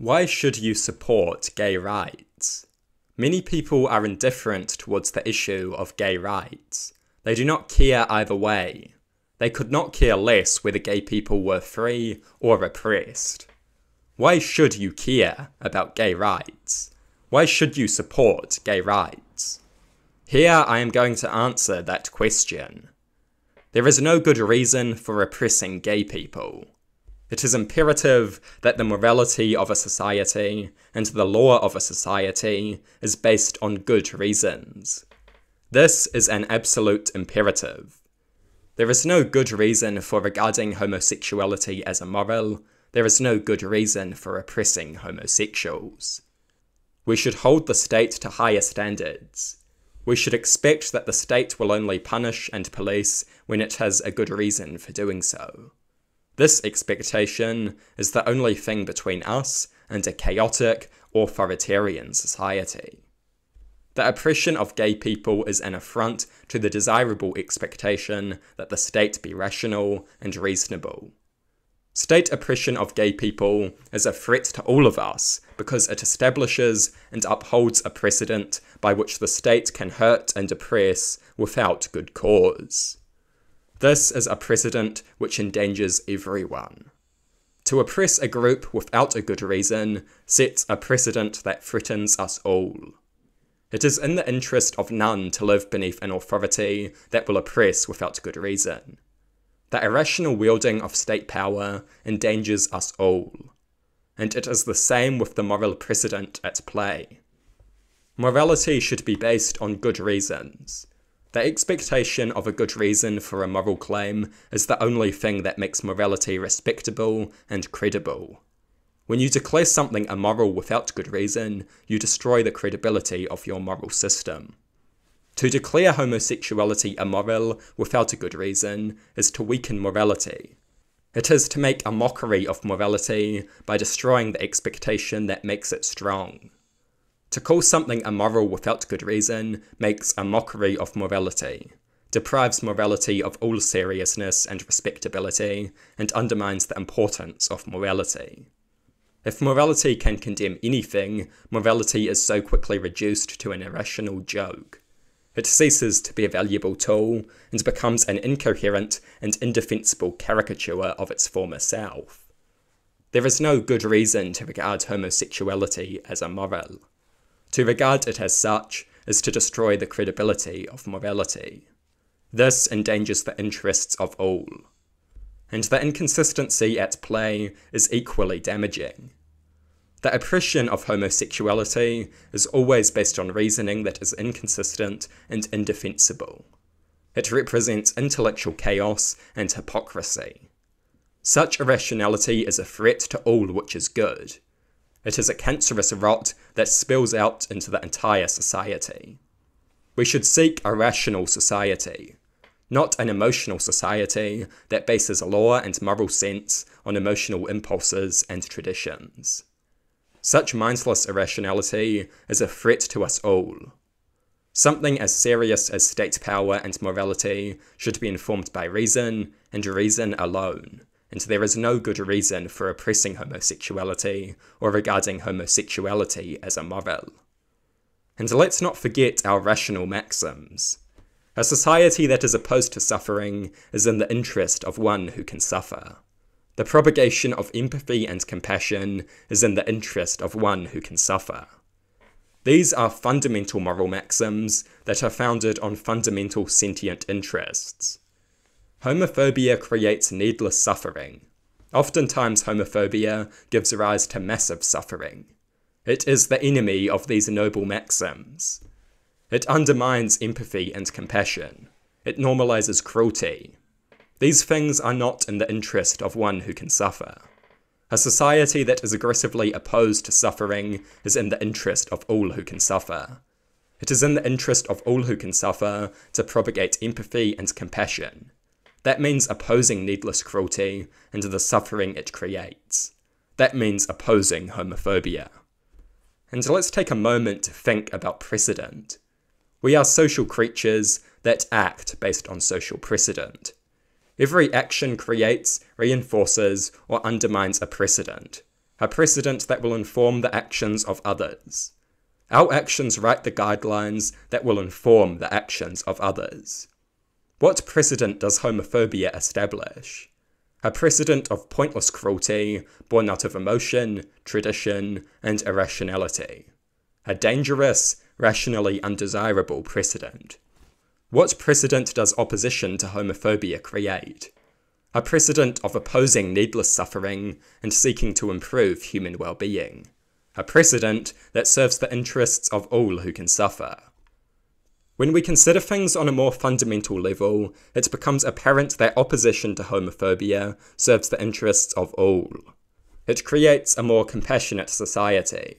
Why should you support gay rights? Many people are indifferent towards the issue of gay rights. They do not care either way. They could not care less whether gay people were free or oppressed. Why should you care about gay rights? Why should you support gay rights? Here I am going to answer that question. There is no good reason for oppressing gay people. It is imperative that the morality of a society and the law of a society is based on good reasons. This is an absolute imperative. There is no good reason for regarding homosexuality as immoral. There is no good reason for oppressing homosexuals. We should hold the state to higher standards. We should expect that the state will only punish and police when it has a good reason for doing so. This expectation is the only thing between us and a chaotic, authoritarian society. The oppression of gay people is an affront to the desirable expectation that the state be rational and reasonable. State oppression of gay people is a threat to all of us because it establishes and upholds a precedent by which the state can hurt and oppress without good cause. This is a precedent which endangers everyone. To oppress a group without a good reason sets a precedent that threatens us all. It is in the interest of none to live beneath an authority that will oppress without good reason. The irrational wielding of state power endangers us all, and it is the same with the moral precedent at play. Morality should be based on good reasons. The expectation of a good reason for a moral claim is the only thing that makes morality respectable and credible. When you declare something immoral without good reason, you destroy the credibility of your moral system. To declare homosexuality immoral without a good reason is to weaken morality. It is to make a mockery of morality by destroying the expectation that makes it strong. To call something immoral without good reason makes a mockery of morality, deprives morality of all seriousness and respectability, and undermines the importance of morality. If morality can condemn anything, morality is so quickly reduced to an irrational joke. It ceases to be a valuable tool and becomes an incoherent and indefensible caricature of its former self. There is no good reason to regard homosexuality as immoral. To regard it as such is to destroy the credibility of morality. This endangers the interests of all. And the inconsistency at play is equally damaging. The oppression of homosexuality is always based on reasoning that is inconsistent and indefensible. It represents intellectual chaos and hypocrisy. Such irrationality is a threat to all which is good. It is a cancerous rot that spills out into the entire society. We should seek a rational society, not an emotional society that bases law and moral sense on emotional impulses and traditions. Such mindless irrationality is a threat to us all. Something as serious as state power and morality should be informed by reason, and reason alone. And there is no good reason for oppressing homosexuality or regarding homosexuality as immoral. And let's not forget our rational maxims. A society that is opposed to suffering is in the interest of one who can suffer. The propagation of empathy and compassion is in the interest of one who can suffer. These are fundamental moral maxims that are founded on fundamental sentient interests. Homophobia creates needless suffering. Oftentimes homophobia gives rise to massive suffering. It is the enemy of these noble maxims. It undermines empathy and compassion. It normalizes cruelty. These things are not in the interest of one who can suffer. A society that is aggressively opposed to suffering is in the interest of all who can suffer. It is in the interest of all who can suffer to propagate empathy and compassion. That means opposing needless cruelty and the suffering it creates. That means opposing homophobia. And let's take a moment to think about precedent. We are social creatures that act based on social precedent. Every action creates, reinforces, or undermines a precedent. a precedent that will inform the actions of others. Our actions write the guidelines that will inform the actions of others. What precedent does homophobia establish? A precedent of pointless cruelty born out of emotion, tradition, and irrationality. A dangerous, rationally undesirable precedent. What precedent does opposition to homophobia create? A precedent of opposing needless suffering and seeking to improve human well-being. A precedent that serves the interests of all who can suffer. When we consider things on a more fundamental level, it becomes apparent that opposition to homophobia serves the interests of all. It creates a more compassionate society.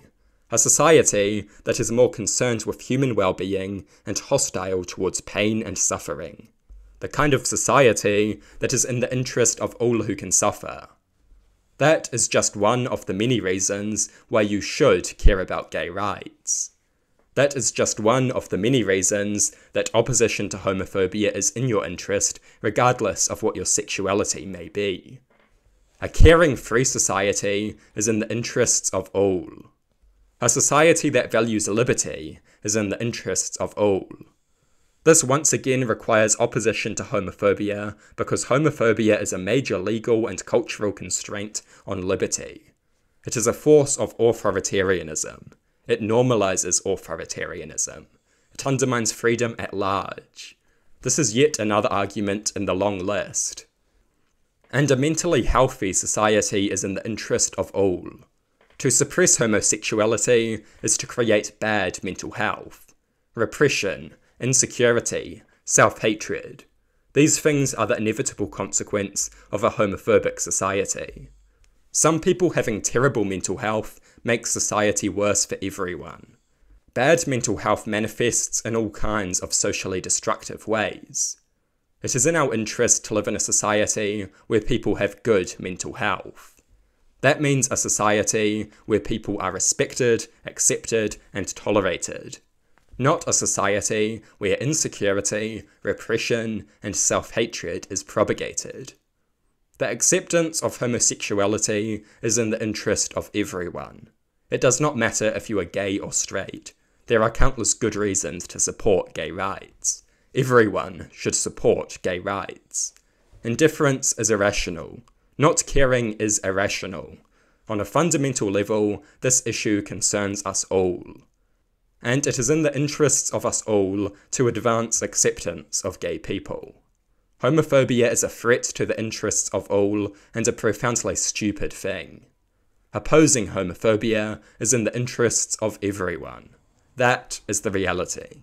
A society that is more concerned with human well-being and hostile towards pain and suffering. The kind of society that is in the interest of all who can suffer. That is just one of the many reasons why you should care about gay rights. That is just one of the many reasons that opposition to homophobia is in your interest, regardless of what your sexuality may be. A caring, free society is in the interests of all. A society that values liberty is in the interests of all. This once again requires opposition to homophobia because homophobia is a major legal and cultural constraint on liberty. It is a force of authoritarianism. It normalizes authoritarianism. It undermines freedom at large. This is yet another argument in the long list. And a mentally healthy society is in the interest of all. To suppress homosexuality is to create bad mental health, repression, insecurity, self-hatred. These things are the inevitable consequence of a homophobic society. Some people having terrible mental health makes society worse for everyone. Bad mental health manifests in all kinds of socially destructive ways. It is in our interest to live in a society where people have good mental health. That means a society where people are respected, accepted, and tolerated. Not a society where insecurity, repression, and self-hatred is propagated. The acceptance of homosexuality is in the interest of everyone. It does not matter if you are gay or straight. There are countless good reasons to support gay rights. Everyone should support gay rights. Indifference is irrational. Not caring is irrational. On a fundamental level, this issue concerns us all. And it is in the interests of us all to advance acceptance of gay people. Homophobia is a threat to the interests of all and a profoundly stupid thing. Opposing homophobia is in the interests of everyone. That is the reality.